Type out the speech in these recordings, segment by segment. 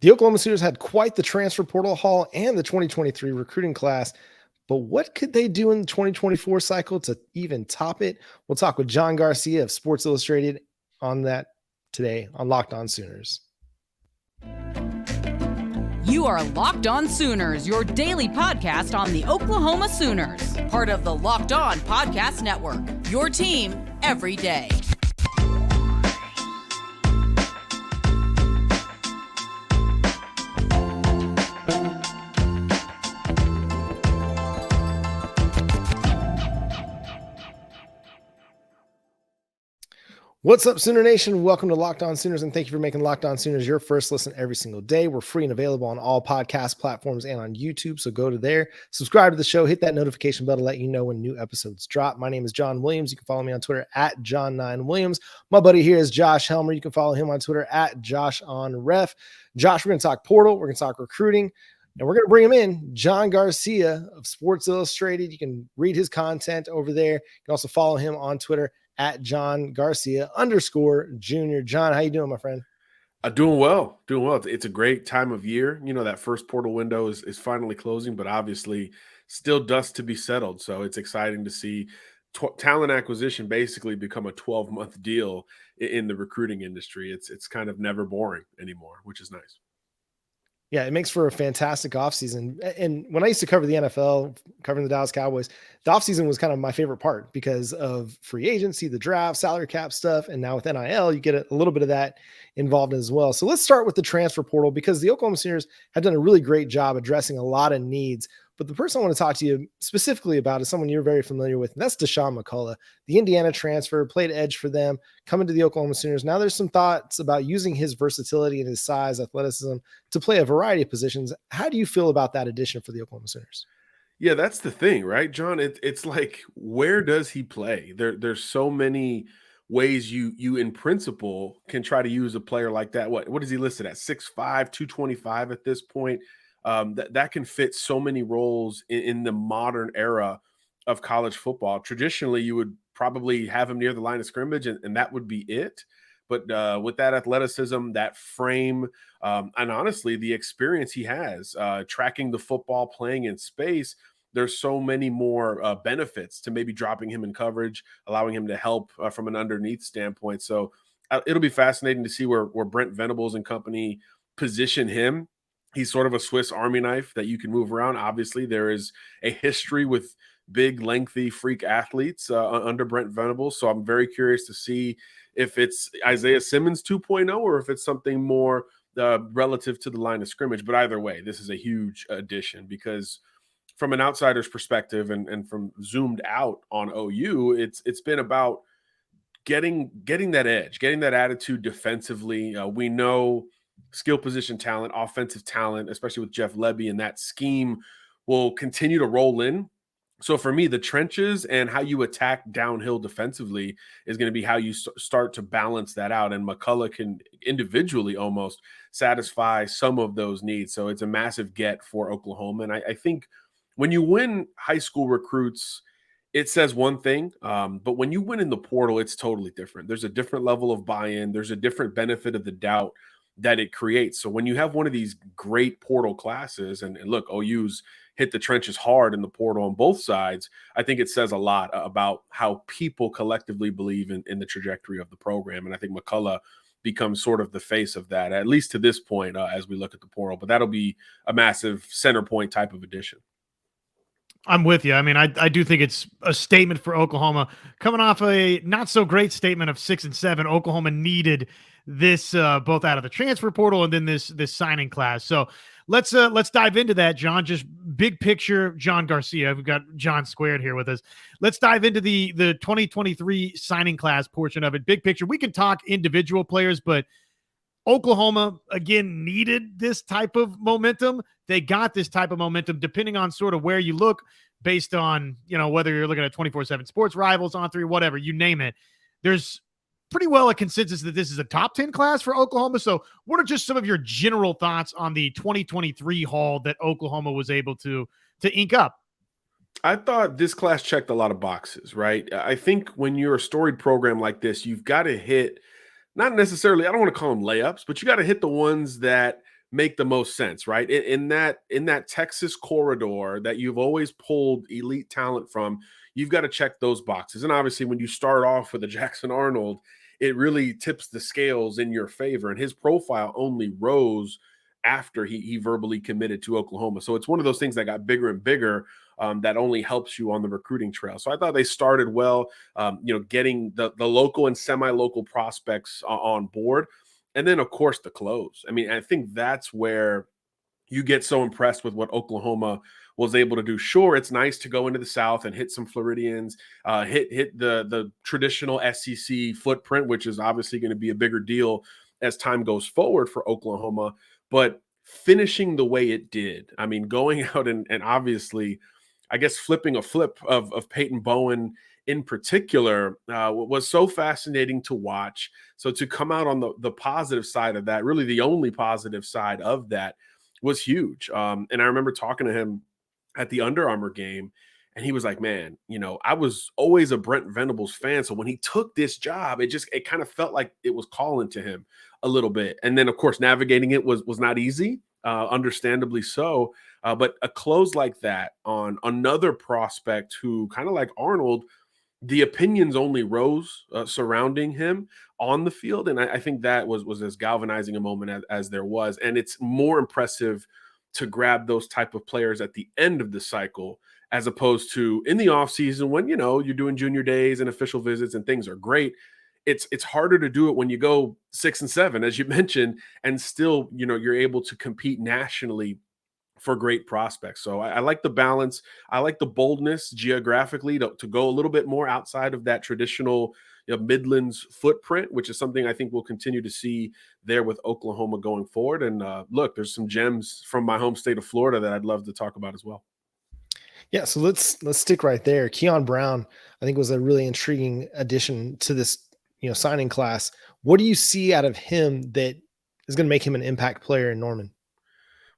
The Oklahoma Sooners had quite the transfer portal haul and the 2023 recruiting class, but what could they do in the 2024 cycle to even top it? We'll talk with John Garcia of Sports Illustrated on that today on Locked On Sooners. You are Locked On Sooners, your daily podcast on the Oklahoma Sooners, part of the Locked On Podcast Network, your team every day. What's up, Sooner Nation? Welcome to Locked On Sooners, and thank you for making Locked On Sooners your first listen every single day. We're free and available on all podcast platforms and on YouTube, so go to there, subscribe to the show, hit that notification bell to let you know when new episodes drop. My name is John Williams. You can follow me on Twitter at John9Williams. My buddy here is Josh Helmer. You can follow him on Twitter at JoshOnRef. Josh, we're going to talk portal, we're going to talk recruiting, and we're going to bring him in, John Garcia of Sports Illustrated. You can read his content over there. You can also follow him on Twitter at John Garcia _Jr. John, how you doing, my friend? Doing well. It's a great time of year. You know, that first portal window is finally closing, but obviously still dust to be settled. So it's exciting to see talent acquisition basically become a 12-month deal in the recruiting industry. It's kind of never boring anymore, which is nice. Yeah, it makes for a fantastic offseason. And when I used to cover the NFL, covering the Dallas Cowboys, the offseason was kind of my favorite part because of free agency, the draft, salary cap stuff. And now with NIL, you get a little bit of that involved as well. So let's start with the transfer portal because the Oklahoma Sooners have done a really great job addressing a lot of needs. But the person I want to talk to you specifically about is someone you're very familiar with, and that's Dasan McCullough, the Indiana transfer, played edge for them, coming to the Oklahoma Sooners. Now there's some thoughts about using his versatility and his size, athleticism to play a variety of positions. How do you feel about that addition for the Oklahoma Sooners? Yeah, that's the thing, right, John? It's like, where does he play? There's so many ways you in principle can try to use a player like that. What is he listed at? 6'5", 225 at this point. That can fit so many roles in the modern era of college football. Traditionally, you would probably have him near the line of scrimmage, and that would be it. But with that athleticism, that frame, and honestly, the experience he has tracking the football, playing in space, there's so many more benefits to maybe dropping him in coverage, allowing him to help from an underneath standpoint. So it'll be fascinating to see where Brent Venables and company position him. He's sort of a Swiss Army knife that you can move around. Obviously, there is a history with big, lengthy freak athletes under Brent Venables. So I'm very curious to see if it's Isaiah Simmons 2.0 or if it's something more relative to the line of scrimmage. But either way, this is a huge addition because from an outsider's perspective and from zoomed out on OU, it's been about getting that edge, getting that attitude defensively. We know skill position talent, offensive talent, especially with Jeff Lebby, and that scheme will continue to roll in. So for me, the trenches and how you attack downhill defensively is going to be how you start to balance that out. And McCullough can individually almost satisfy some of those needs. So it's a massive get for Oklahoma. And I think when you win high school recruits, it says one thing, but when you win in the portal, it's totally different. There's a different level of buy-in. There's a different benefit of the doubt that it creates. So when you have one of these great portal classes, and look, OU's hit the trenches hard in the portal on both sides, I think it says a lot about how people collectively believe in the trajectory of the program. And I think McCullough becomes sort of the face of that, at least to this point, as we look at the portal. But that'll be a massive center point type of addition. I'm with you. I mean, I do think it's a statement for Oklahoma coming off a not so great statement of 6 and 7. Oklahoma needed this both out of the transfer portal and then this signing class. So let's dive into that, John. Just big picture, John Garcia. We've got John squared here with us. Let's dive into the 2023 signing class portion of it. Big picture. We can talk individual players, but Oklahoma, again, needed this type of momentum. They got this type of momentum depending on sort of where you look based on, you know, whether you're looking at 24/7 Sports, Rivals, On3, whatever, you name it. There's pretty well a consensus that this is a top 10 class for Oklahoma. So what are just some of your general thoughts on the 2023 haul that Oklahoma was able to ink up? I thought this class checked a lot of boxes, right? I think when you're a storied program like this, you've got to hit, not necessarily, I don't want to call them layups, but you got to hit the ones that make the most sense, right? In that Texas corridor that you've always pulled elite talent from, you've got to check those boxes. And obviously, when you start off with a Jackson Arnold, it really tips the scales in your favor. And his profile only rose after he verbally committed to Oklahoma. So it's one of those things that got bigger and bigger, that only helps you on the recruiting trail. So I thought they started well, getting the local and semi-local prospects on board. And then, of course, the close. I mean, I think that's where you get so impressed with what Oklahoma was able to do. Sure, it's nice to go into the South and hit some Floridians, hit the traditional SEC footprint, which is obviously going to be a bigger deal as time goes forward for Oklahoma. But finishing the way it did, I mean, going out and obviously, I guess, flipping a flip of Peyton Bowen in particular, was so fascinating to watch. So to come out on the positive side of that, really the only positive side of that, was huge. And I remember talking to him at the Under Armour game, and he was like, man, I was always a Brent Venables fan. So when he took this job, it kind of felt like it was calling to him a little bit. And then, of course, navigating it was not easy, understandably so. But a close like that on another prospect who, kind of like Arnold, the opinions only rose surrounding him on the field. And I think that was as galvanizing a moment as there was. And it's more impressive to grab those type of players at the end of the cycle, as opposed to in the offseason when, you're doing junior days and official visits and things are great. It's harder to do it when you go 6 and 7, as you mentioned, and still, you're able to compete nationally for great prospects. So I like the balance. I like the boldness geographically to go a little bit more outside of that traditional Midlands footprint, which is something I think we'll continue to see there with Oklahoma going forward. And look, there's some gems from my home state of Florida that I'd love to talk about as well. Yeah, so let's stick right there. Keyon Brown, I think, was a really intriguing addition to this signing class. What do you see out of him that is going to make him an impact player in Norman?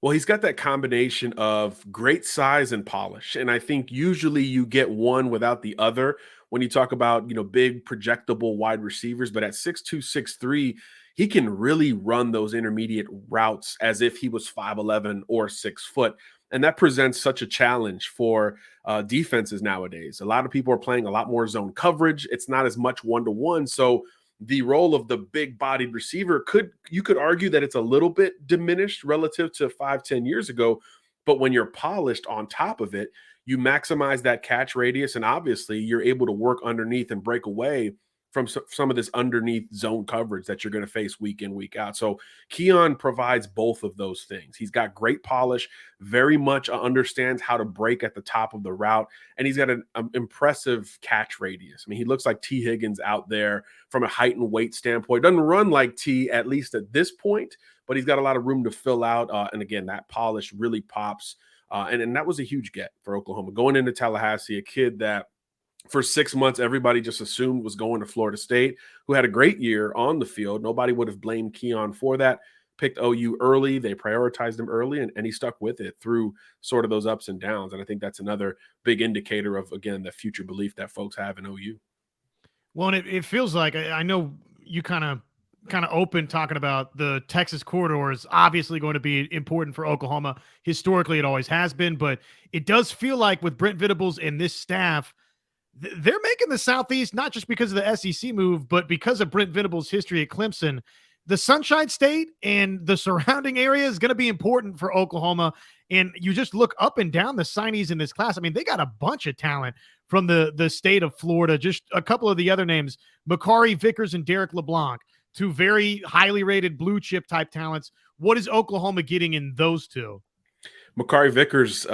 Well, he's got that combination of great size and polish. And I think usually you get one without the other when you talk about, big projectable wide receivers. But at 6'2", 6'3", he can really run those intermediate routes as if he was 5'11" or 6 foot. And that presents such a challenge for defenses nowadays. A lot of people are playing a lot more zone coverage. It's not as much one-to-one. So the role of the big-bodied receiver you could argue that it's a little bit diminished relative to 5-10 years ago. But when you're polished on top of it, you maximize that catch radius, and obviously you're able to work underneath and break away from some of this underneath zone coverage that you're going to face week in, week out. So Keyon provides both of those things. He's got great polish, very much understands how to break at the top of the route, and he's got an impressive catch radius. I mean, he looks like T. Higgins out there from a height and weight standpoint. Doesn't run like T, at least at this point, but he's got a lot of room to fill out. And again, that polish really pops. And that was a huge get for Oklahoma. Going into Tallahassee, a kid that for 6 months, everybody just assumed was going to Florida State, who had a great year on the field. Nobody would have blamed Keyon for that. Picked OU early. They prioritized him early, and he stuck with it through sort of those ups and downs. And I think that's another big indicator of, again, the future belief that folks have in OU. Well, and it feels like, I know you kind of open talking about the Texas corridor is obviously going to be important for Oklahoma. Historically, it always has been, but it does feel like with Brent Venables and this staff, they're making the Southeast, not just because of the SEC move, but because of Brent Venables' history at Clemson. The Sunshine State and the surrounding area is going to be important for Oklahoma. And you just look up and down the signees in this class. I mean, they got a bunch of talent from the state of Florida. Just a couple of the other names, Makari Vickers and Derrick LeBlanc, two very highly rated blue chip type talents. What is Oklahoma getting in those two? Makari Vickers,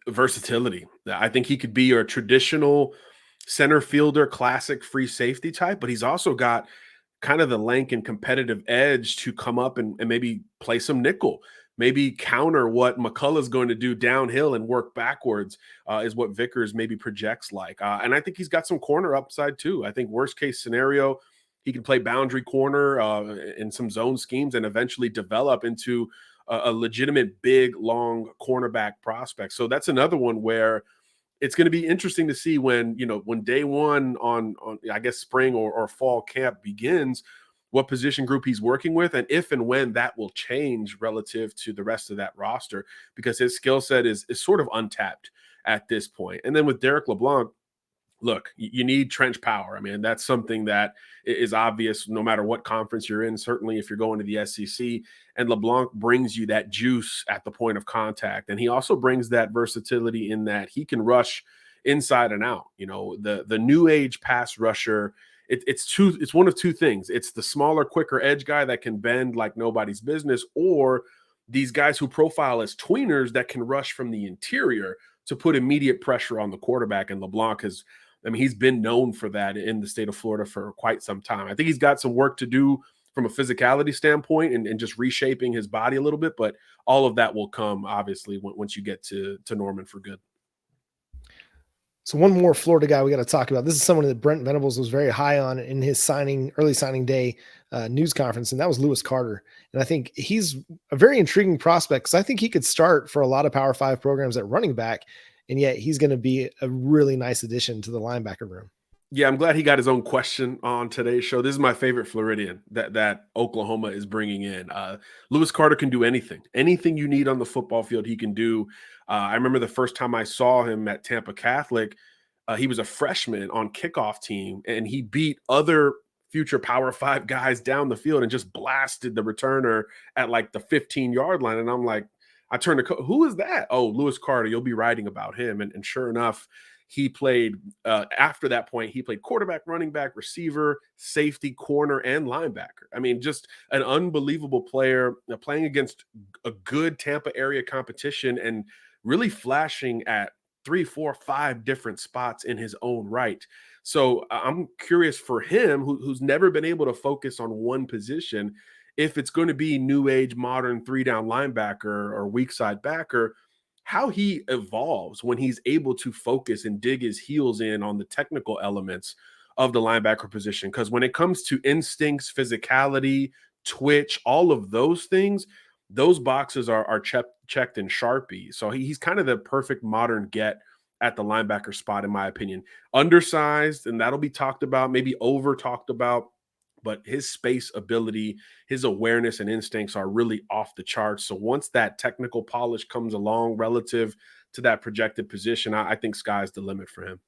versatility. I think he could be your traditional center fielder, classic free safety type, but he's also got kind of the length and competitive edge to come up and maybe play some nickel, maybe counter what McCullough is going to do downhill and work backwards, is what Vickers maybe projects like. And I think he's got some corner upside too. I think worst case scenario, he can play boundary corner in some zone schemes and eventually develop into a legitimate big, long cornerback prospect. So that's another one where it's going to be interesting to see when day one on I guess spring or fall camp begins, what position group he's working with, and if and when that will change relative to the rest of that roster, because his skill set is sort of untapped at this point. And then with Derrick LeBlanc, look, you need trench power. I mean, that's something that is obvious no matter what conference you're in, certainly if you're going to the SEC. And LeBlanc brings you that juice at the point of contact. And he also brings that versatility in that he can rush inside and out. You know, the new age pass rusher, it's one of two things. It's the smaller, quicker edge guy that can bend like nobody's business, or these guys who profile as tweeners that can rush from the interior to put immediate pressure on the quarterback. And LeBlanc he's been known for that in the state of Florida for quite some time. I think he's got some work to do from a physicality standpoint and just reshaping his body a little bit, but all of that will come, obviously, once you get to Norman for good. So one more Florida guy we got to talk about. This is someone that Brent Venables was very high on in his early signing day news conference, and that was Lewis Carter. And I think he's a very intriguing prospect because I think he could start for a lot of Power 5 programs at running back, and yet he's going to be a really nice addition to the linebacker room. Yeah, I'm glad he got his own question on today's show. This is my favorite Floridian that Oklahoma is bringing in. Lewis Carter can do anything. Anything you need on the football field, he can do. I remember the first time I saw him at Tampa Catholic, he was a freshman on kickoff team, and he beat other future Power 5 guys down the field and just blasted the returner at like the 15-yard line. And I'm like, I turned to who is that? Oh, Lewis Carter. You'll be writing about him. And sure enough, he played after that point, he played quarterback, running back, receiver, safety, corner, and linebacker. I mean, just an unbelievable player playing against a good Tampa area competition and really flashing at 3, 4, 5 different spots in his own right. So I'm curious for him, who's never been able to focus on one position, if it's going to be new age, modern 3-down linebacker or weak side backer, how he evolves when he's able to focus and dig his heels in on the technical elements of the linebacker position. Because when it comes to instincts, physicality, twitch, all of those things, those boxes are checked in Sharpie. So he's kind of the perfect modern get at the linebacker spot, in my opinion. Undersized, and that'll be talked about, maybe over talked about, but his space ability, his awareness and instincts are really off the charts. So once that technical polish comes along relative to that projected position, I think sky's the limit for him.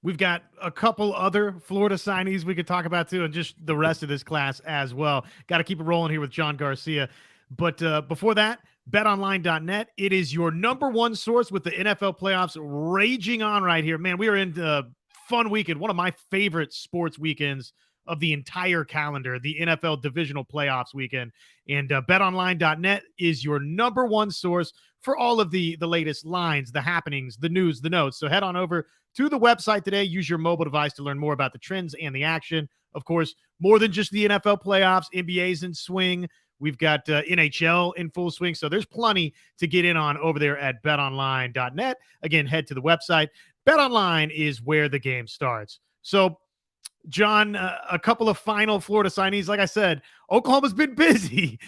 We've got a couple other Florida signees we could talk about too, and just the rest of this class as well. Got to keep it rolling here with John Garcia. But before that, betonline.net. It is your number one source with the NFL playoffs raging on right here. Man, we are in the fun weekend, one of my favorite sports weekends of the entire calendar, the NFL divisional playoffs weekend. And betonline.net is your number one source for all of the latest lines, the happenings, the news, the notes. So head on over to the website today. Use your mobile device to learn more about the trends and the action. Of course, more than just the NFL playoffs, NBA's in swing. We've got NHL in full swing. So there's plenty to get in on over there at betonline.net. Again, head to the website. BetOnline is where the game starts. So, John, a couple of final Florida signees. Like I said, Oklahoma's been busy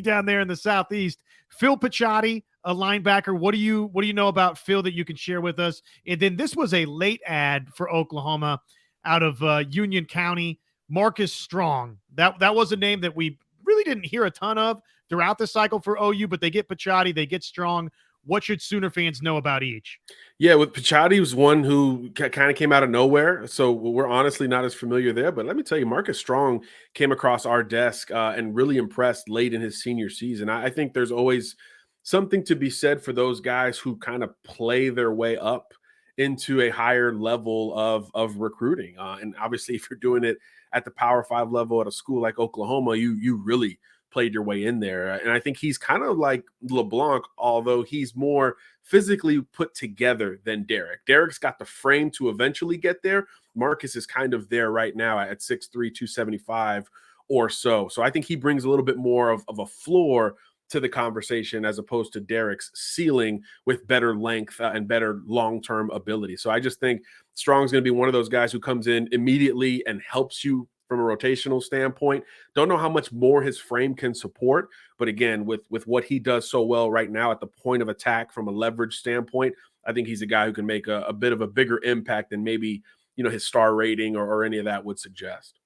down there in the Southeast. Phil Picciotti, a linebacker. What do you know about Phil that you can share with us? And then this was a late ad for Oklahoma out of Union County. Markus Strong. That was a name that we really didn't hear a ton of throughout the cycle for OU, but they get Picciotti, they get Strong. What should Sooner fans know about each? Yeah, with Picciotti was one who kind of came out of nowhere, so we're honestly not as familiar there. But let me tell you, Markus Strong came across our desk and really impressed late in his senior season. I think there's always something to be said for those guys who kind of play their way up into a higher level of recruiting. And obviously, if you're doing it at the Power 5 level at a school like Oklahoma, you really played your way in there. And I think he's kind of like LeBlanc, although he's more physically put together than Derrick. Derrick's got the frame to eventually get there. Markus is kind of there right now at 6'3", 275 or so. So I think he brings a little bit more of a floor to the conversation as opposed to Derrick's ceiling with better length and better long-term ability. So I just think Strong's going to be one of those guys who comes in immediately and helps you from a rotational standpoint. Don't know how much more his frame can support, but again, with what he does so well right now at the point of attack from a leverage standpoint, I think he's a guy who can make a bit of a bigger impact than maybe his star rating or any of that would suggest.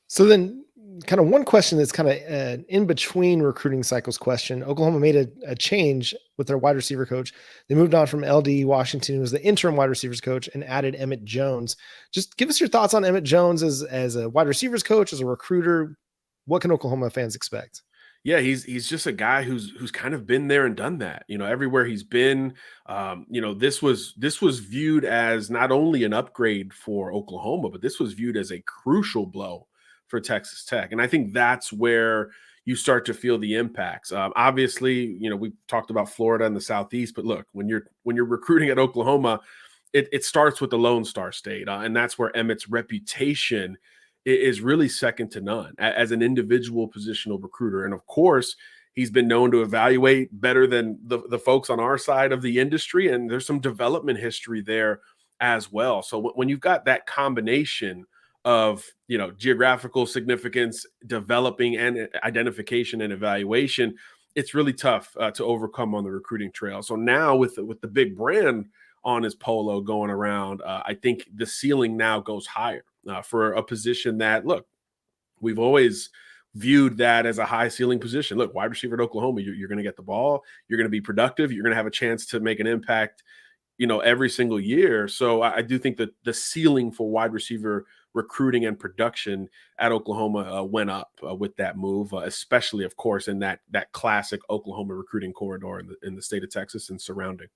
So then, kind of one question that's kind of an in between recruiting cycles question. Oklahoma made a change with their wide receiver coach. They moved on from LD Washington, who was the interim wide receivers coach, and added Emmett Jones. Just give us your thoughts on Emmett Jones as a wide receivers coach, as a recruiter. What can Oklahoma fans expect? Yeah, he's just a guy who's kind of been there and done that. Everywhere he's been, this was viewed as not only an upgrade for Oklahoma, but this was viewed as a crucial blow for Texas Tech. And I think that's where you start to feel the impacts. Obviously, we talked about Florida and the Southeast, but look, when you're recruiting at Oklahoma, it starts with the Lone Star State, and that's where Emmett's reputation is really second to none as an individual positional recruiter. And of course, he's been known to evaluate better than the folks on our side of the industry. And there's some development history there as well. So when you've got that combination of, geographical significance, developing and identification and evaluation, it's really tough to overcome on the recruiting trail. So now with the big brand on his polo going around, I think the ceiling now goes higher. For a position that, look, we've always viewed that as a high ceiling position. Look, wide receiver at Oklahoma, you're going to get the ball, you're going to be productive, you're going to have a chance to make an impact, every single year. So I do think that the ceiling for wide receiver recruiting and production at Oklahoma went up with that move, especially, of course, in that classic Oklahoma recruiting corridor in the state of Texas and surrounding.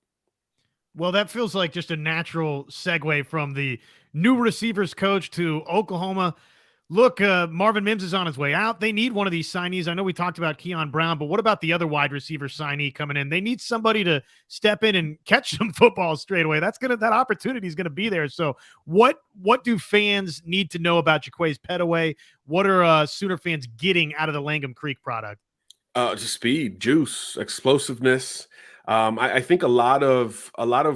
Well, that feels like just a natural segue from the new receivers coach to Oklahoma. Look, Marvin Mims is on his way out. They need one of these signees. I know we talked about Keyon Brown, but what about the other wide receiver signee coming in? They need somebody to step in and catch some footballs straight away. That opportunity is gonna be there. So, what do fans need to know about Jaquays Petaway? What are Sooner fans getting out of the Langham Creek product? Just speed, juice, explosiveness. I think a lot of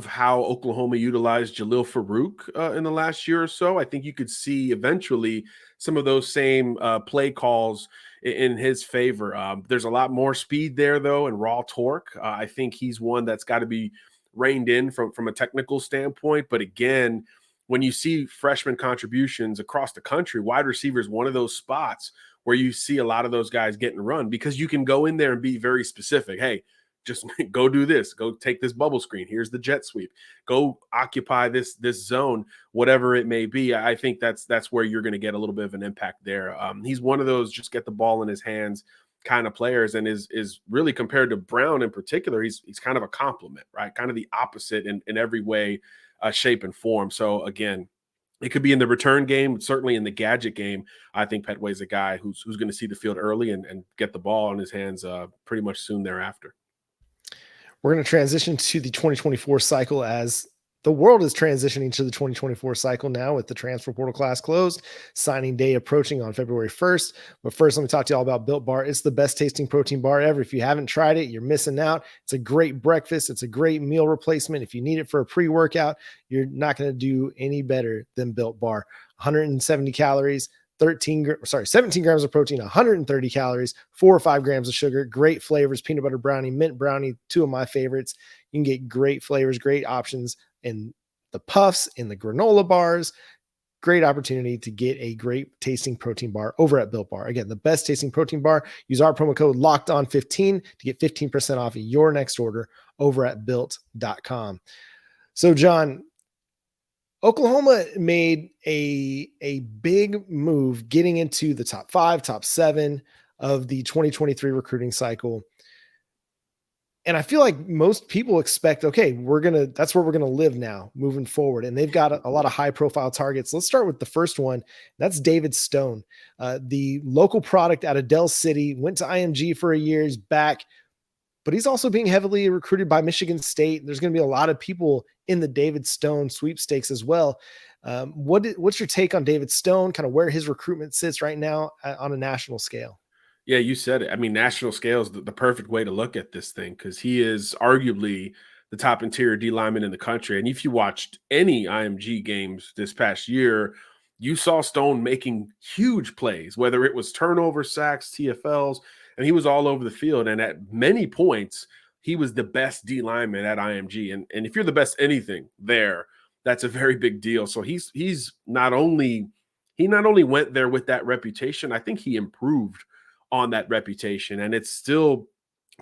how Oklahoma utilized Jalil Farouk in the last year or so, I think you could see eventually some of those same play calls in his favor. There's a lot more speed there, though, and raw torque. I think he's one that's got to be reined in from a technical standpoint. But again, when you see freshman contributions across the country, wide receiver is one of those spots where you see a lot of those guys getting run because you can go in there and be very specific. Hey, just go do this, go take this bubble screen. Here's the jet sweep, go occupy this zone, whatever it may be. I think that's where you're going to get a little bit of an impact there. He's one of those just get the ball in his hands kind of players, and is really, compared to Brown in particular, he's kind of a complement, right? Kind of the opposite in every way, shape, and form. So again, it could be in the return game, certainly in the gadget game. I think Petway's a guy who's going to see the field early and get the ball in his hands pretty much soon thereafter. We're going to transition to the 2024 cycle as the world is transitioning to the 2024 cycle now with the transfer portal class closed, signing day approaching on February 1st. But first, let me talk to you all about Built Bar. It's the best tasting protein bar ever. If you haven't tried it, you're missing out. It's a great breakfast. It's a great meal replacement. If you need it for a pre-workout, you're not going to do any better than Built Bar. 170 calories, 17 grams of protein, 130 calories, 4 or 5 grams of sugar, great flavors, peanut butter brownie, mint brownie, two of my favorites. You can get great flavors, great options in the puffs, in the granola bars. Great opportunity to get a great tasting protein bar over at Built Bar. Again, the best tasting protein bar. Use our promo code LOCKEDON15 to get 15% off your next order over at built.com. So, John, Oklahoma made a big move getting into the top 5, top 7 of the 2023 recruiting cycle. And I feel like most people expect, okay, that's where we're going to live now moving forward. And they've got a lot of high profile targets. Let's start with the first one. That's David Stone, the local product out of Del City, went to IMG for a year. He's back, but he's also being heavily recruited by Michigan State. There's going to be a lot of people in the David Stone sweepstakes as well. What's your take on David Stone, kind of where his recruitment sits right now on a national scale? Yeah, you said it. I mean, national scale is the perfect way to look at this thing because he is arguably the top interior D lineman in the country. And if you watched any IMG games this past year, you saw Stone making huge plays, whether it was turnover, sacks, TFLs, and he was all over the field. And at many points, he was the best D lineman at IMG. And if you're the best anything there, that's a very big deal. So he's not only he not only went there with that reputation, I think he improved on that reputation. And it's still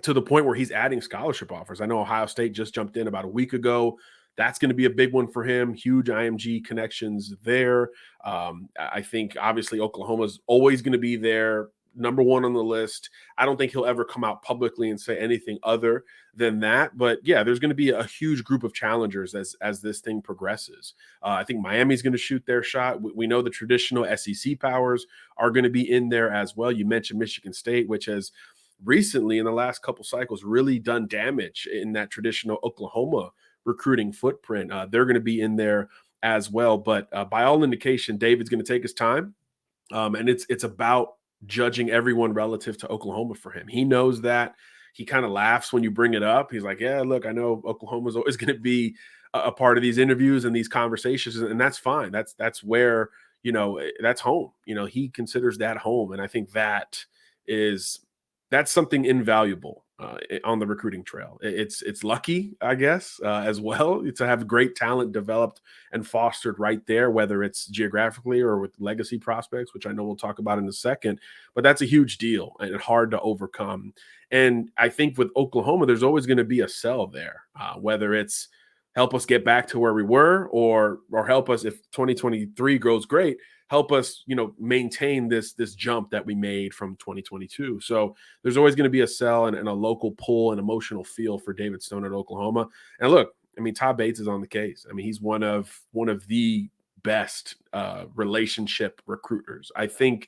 to the point where he's adding scholarship offers. I know Ohio State just jumped in about a week ago. That's going to be a big one for him. Huge IMG connections there. I think obviously Oklahoma's always going to be there, number one on the list. I don't think he'll ever come out publicly and say anything other than that. But yeah, there's going to be a huge group of challengers as this thing progresses. I think Miami's going to shoot their shot. We know the traditional SEC powers are going to be in there as well. You mentioned Michigan State, which has recently in the last couple cycles really done damage in that traditional Oklahoma recruiting footprint. They're going to be in there as well. But by all indication, David's going to take his time. And it's about judging everyone relative to Oklahoma for him. He knows that. He kind of laughs when you bring it up. He's like, yeah, look, I know Oklahoma's always going to be a part of these interviews and these conversations, and that's fine. That's where, that's home. He considers that home. And I think that's something invaluable on the recruiting trail. It's lucky, I guess, as well, to have great talent developed and fostered right there, whether it's geographically or with legacy prospects, which I know we'll talk about in a second. But that's a huge deal and hard to overcome. And I think with Oklahoma, there's always going to be a sell there, whether it's help us get back to where we were or help us if 2023 grows great, help us, maintain this jump that we made from 2022. So there's always going to be a sell and a local pull and emotional feel for David Stone at Oklahoma. And look, Todd Bates is on the case. He's one of the best relationship recruiters. I think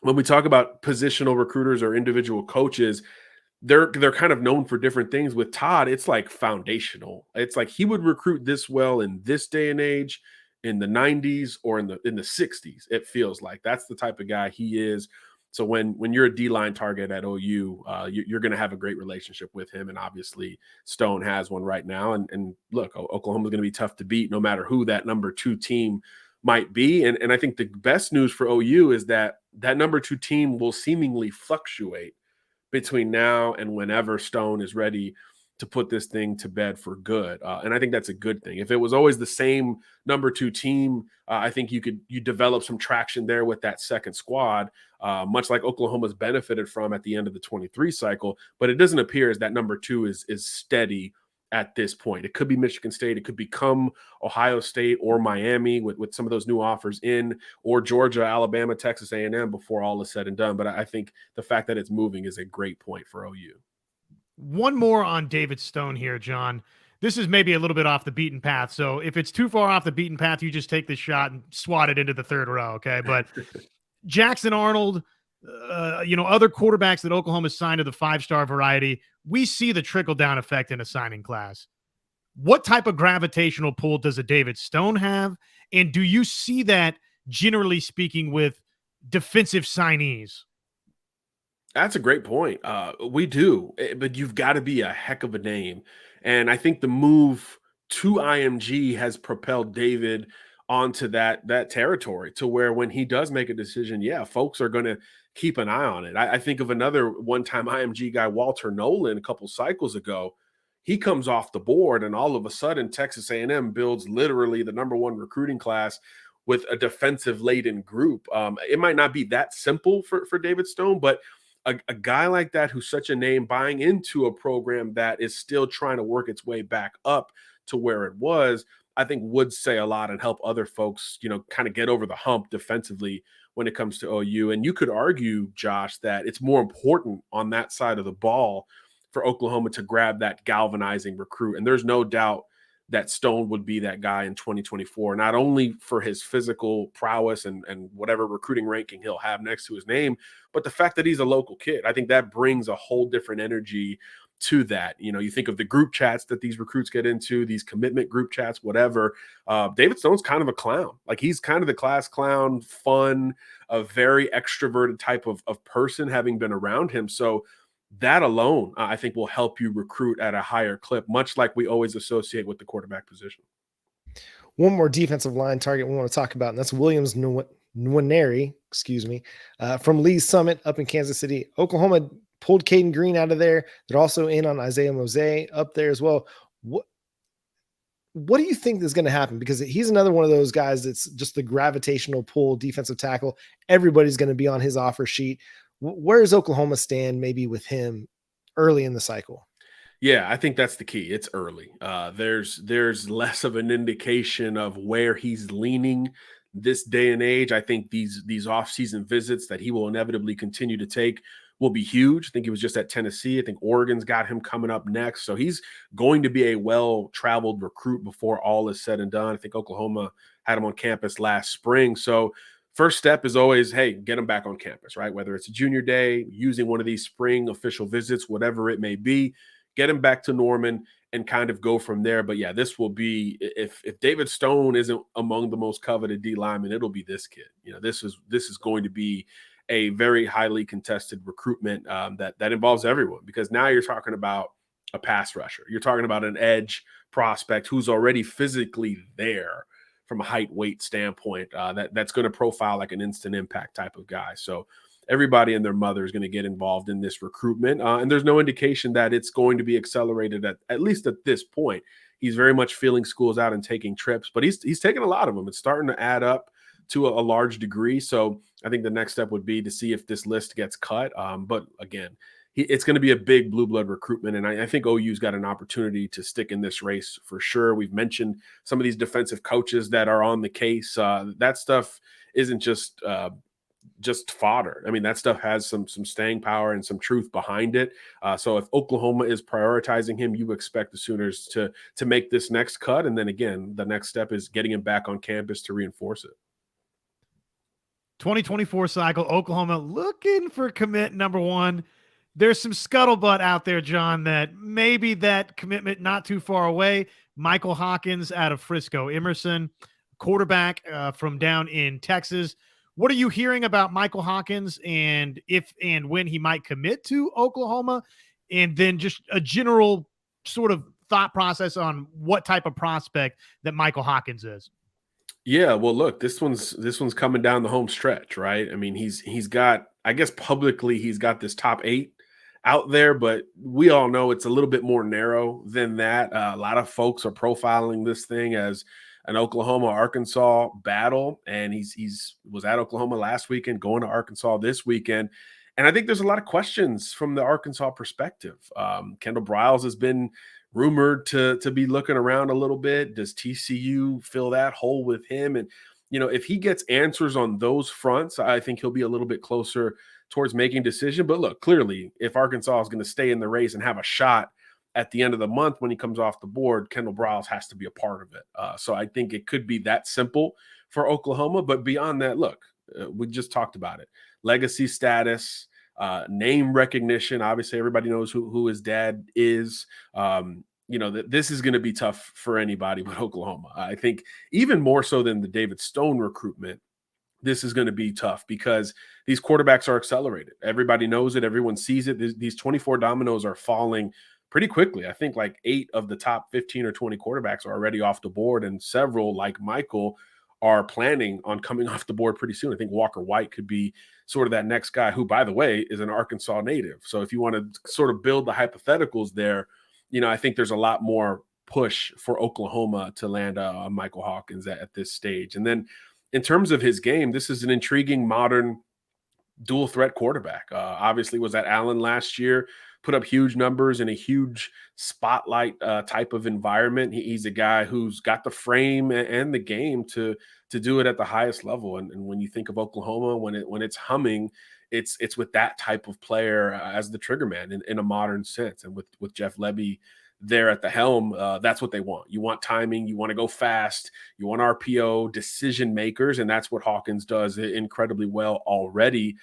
when we talk about positional recruiters or individual coaches, they're kind of known for different things. With Todd, it's like foundational. It's like he would recruit this well in this day and age, in the 90s or in the 60s. It feels like that's the type of guy he is. So when you're a D-line target at OU, you're going to have a great relationship with him. And obviously Stone has one right now. And look, Oklahoma's going to be tough to beat no matter who that number 2 team might be. And I think the best news for OU is that number 2 team will seemingly fluctuate between now and whenever Stone is ready to put this thing to bed for good. And I think that's a good thing. If it was always the same number 2 team, I think you develop some traction there with that second squad, much like Oklahoma's benefited from at the end of the 23 cycle. But it doesn't appear as that number 2 is steady at this point. It could be Michigan State. It could become Ohio State or Miami with some of those new offers in, or Georgia, Alabama, Texas A&M before all is said and done. But I think the fact that it's moving is a great point for OU. One more on David Stone here, John. This is maybe a little bit off the beaten path. So if it's too far off the beaten path, you just take this shot and swat it into the third row, okay? But Jackson Arnold, other quarterbacks that Oklahoma signed to the 5-star variety, we see the trickle-down effect in a signing class. What type of gravitational pull does a David Stone have? And do you see that, generally speaking, with defensive signees? That's a great point. We do, but you've got to be a heck of a name. And I think the move to IMG has propelled David onto that territory to where when he does make a decision, yeah, folks are going to keep an eye on it. I think of another one-time IMG guy, Walter Nolan, a couple cycles ago. He comes off the board, and all of a sudden, Texas A&M builds literally the number 1 recruiting class with a defensive-laden group. It might not be that simple for David Stone, but a guy like that who's such a name buying into a program that is still trying to work its way back up to where it was, I think would say a lot and help other folks, kind of get over the hump defensively when it comes to OU. And you could argue, Josh, that it's more important on that side of the ball for Oklahoma to grab that galvanizing recruit. And there's no doubt that Stone would be that guy in 2024, not only for his physical prowess and whatever recruiting ranking he'll have next to his name, but the fact that he's a local kid. I think that brings a whole different energy to that. You think of the group chats that these recruits get into, these commitment group chats, whatever. David Stone's kind of a clown. Like, he's kind of the class clown, fun, a very extroverted type of person, having been around him. So that alone, I think, will help you recruit at a higher clip, much like we always associate with the quarterback position. One more defensive line target we want to talk about, and that's Williams Nwaneri, from Lee's Summit up in Kansas City. Oklahoma pulled Caden Green out of there. They're also in on Isaiah Mose up there as well. What do you think is going to happen? Because he's another one of those guys that's just the gravitational pull defensive tackle. Everybody's going to be on his offer sheet. Where does Oklahoma stand maybe with him early in the cycle? Yeah, I think that's the key. It's early. There's less of an indication of where he's leaning this day and age. I think these off-season visits that he will inevitably continue to take will be huge. I think he was just at Tennessee. I think Oregon's got him coming up next. So he's going to be a well-traveled recruit before all is said and done. I think Oklahoma had him on campus last spring. So first step is always, hey, get him back on campus, right? Whether it's a junior day, using one of these spring official visits, whatever it may be, get him back to Norman and kind of go from there. But yeah, this will be, if David Stone isn't among the most coveted D linemen, it'll be this kid. This is going to be a very highly contested recruitment that involves everyone, because now you're talking about a pass rusher. You're talking about an edge prospect who's already physically there from a height, weight standpoint, that's going to profile like an instant impact type of guy. So everybody and their mother is going to get involved in this recruitment. And there's no indication that it's going to be accelerated at least at this point. He's very much feeling schools out and taking trips, but he's taking a lot of them. It's starting to add up to a large degree. So I think the next step would be to see if this list gets cut. But again, it's going to be a big blue blood recruitment. And I think OU's got an opportunity to stick in this race for sure. We've mentioned some of these defensive coaches that are on the case. That stuff isn't just fodder. I mean, that stuff has some staying power and some truth behind it. So if Oklahoma is prioritizing him, you expect the Sooners to make this next cut. And then again, the next step is getting him back on campus to reinforce it. 2024 cycle, Oklahoma looking for commit number one. There's some scuttlebutt out there, John, that maybe that commitment not too far away. Michael Hawkins out of Frisco, Emerson, quarterback from down in Texas. What are you hearing about Michael Hawkins, and if and when he might commit to Oklahoma? And then just a general sort of thought process on what type of prospect that Michael Hawkins is. Yeah, well, look, this one's coming down the home stretch, right? I mean, he's got, I guess publicly he's got this top 8 out there, but we all know it's a little bit more narrow than that. A lot of folks are profiling this thing as an Oklahoma-Arkansas battle, and he's was at Oklahoma last weekend, going to Arkansas this weekend. And I think there's a lot of questions from the Arkansas perspective. Kendall Briles has been rumored to be looking around a little bit. Does TCU fill that hole with him? And, if he gets answers on those fronts, I think he'll be a little bit closer towards making a decision. But look, clearly, if Arkansas is going to stay in the race and have a shot at the end of the month when he comes off the board, Kendall Briles has to be a part of it. So I think it could be that simple for Oklahoma. But beyond that, look, we just talked about it. Legacy status, name recognition. Obviously, everybody knows who his dad is. That this is going to be tough for anybody but Oklahoma. I think even more so than the David Stone recruitment, this is going to be tough because these quarterbacks are accelerated. Everybody knows it. Everyone sees it. These 24 dominoes are falling pretty quickly. I think like 8 of the top 15 or 20 quarterbacks are already off the board, and several, like Michael, are planning on coming off the board pretty soon. I think Walker White could be sort of that next guy who, by the way, is an Arkansas native. So if you want to sort of build the hypotheticals there, I think there's a lot more push for Oklahoma to land Michael Hawkins at this stage. And then in terms of his game, this is an intriguing modern dual threat quarterback. Obviously was at Allen last year, put up huge numbers in a huge spotlight type of environment. He's a guy who's got the frame and the game to do it at the highest level. And when you think of Oklahoma, when it's humming, it's with that type of player as the trigger man in a modern sense. And with Jeff Lebby there at the helm, that's what they want. You want timing, you want to go fast, you want RPO decision makers, and that's what Hawkins does incredibly well already.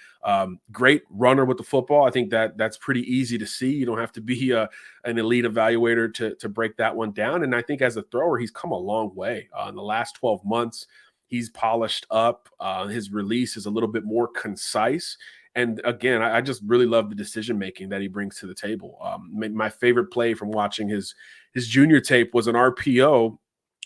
Great runner with the football. I think that's pretty easy to see. You don't have to be an elite evaluator to break that one down. And I think as a thrower, he's come a long way. In the last 12 months, he's polished up. His release is a little bit more concise. And again, I just really love the decision-making that he brings to the table. My favorite play from watching his junior tape was an RPO,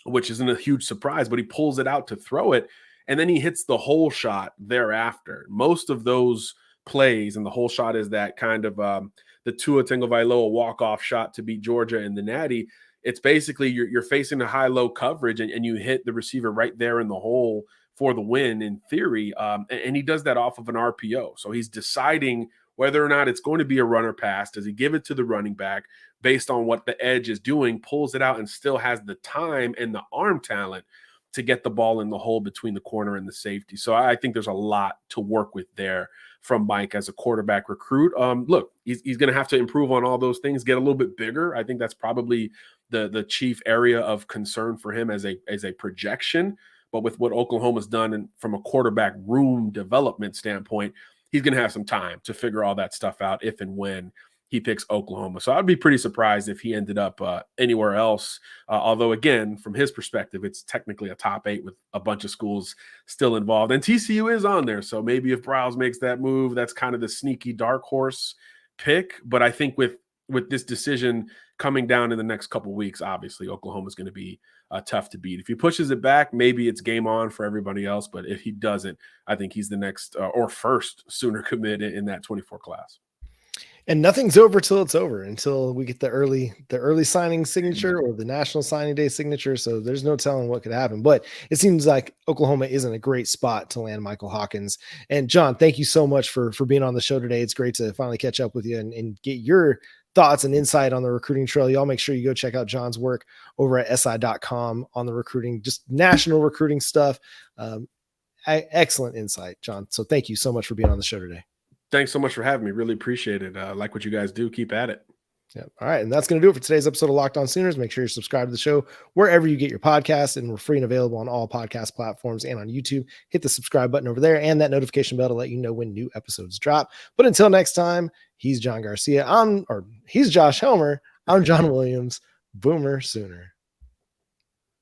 which isn't a huge surprise, but he pulls it out to throw it, and then he hits the hole shot thereafter. Most of those plays, and the hole shot is that kind of the Tua Tagovailoa walk-off shot to beat Georgia in the Natty. it's basically you're facing a high-low coverage and you hit the receiver right there in the hole for the win in theory. And he does that off of an RPO. So he's deciding whether or not it's going to be a runner pass. Does he give it to the running back based on what the edge is doing, pulls it out and still has the time and the arm talent to get the ball in the hole between the corner and the safety. So I think there's a lot to work with there from Mike as a quarterback recruit. Look, he's going to have to improve on all those things, get a little bit bigger. I think that's probably the chief area of concern for him as a projection. But with what Oklahoma's done and from a quarterback room development standpoint, he's going to have some time to figure all that stuff out if and when he picks Oklahoma. So I'd be pretty surprised if he ended up anywhere else. Although, again, from his perspective, it's technically a top 8 with a bunch of schools still involved. And TCU is on there. So maybe if Browse makes that move, that's kind of the sneaky dark horse pick. But I think with this decision coming down in the next couple of weeks, obviously Oklahoma is going to be tough to beat. If he pushes it back, maybe it's game on for everybody else. But if he doesn't, I think he's the next or first Sooner commit in that 24 class. And nothing's over till it's over, until we get the early signing signature or the National Signing Day signature. So there's no telling what could happen. But it seems like Oklahoma is in a great spot to land Michael Hawkins. And John, thank you so much for being on the show today. It's great to finally catch up with you and get your thoughts and insight on the recruiting trail. Y'all make sure you go check out John's work over at si.com on the recruiting, just national recruiting stuff. Excellent insight, John. So thank you so much for being on the show today. Thanks so much for having me. Really appreciate it. Like what you guys do. Keep at it. Yeah. All right. And that's going to do it for today's episode of Locked On Sooners. Make sure you're subscribed to the show wherever you get your podcasts, and we're free and available on all podcast platforms and on YouTube. Hit the subscribe button over there and that notification bell to let you know when new episodes drop. But until next time, he's John Garcia. He's Josh Helmer. I'm John Williams. Boomer Sooner.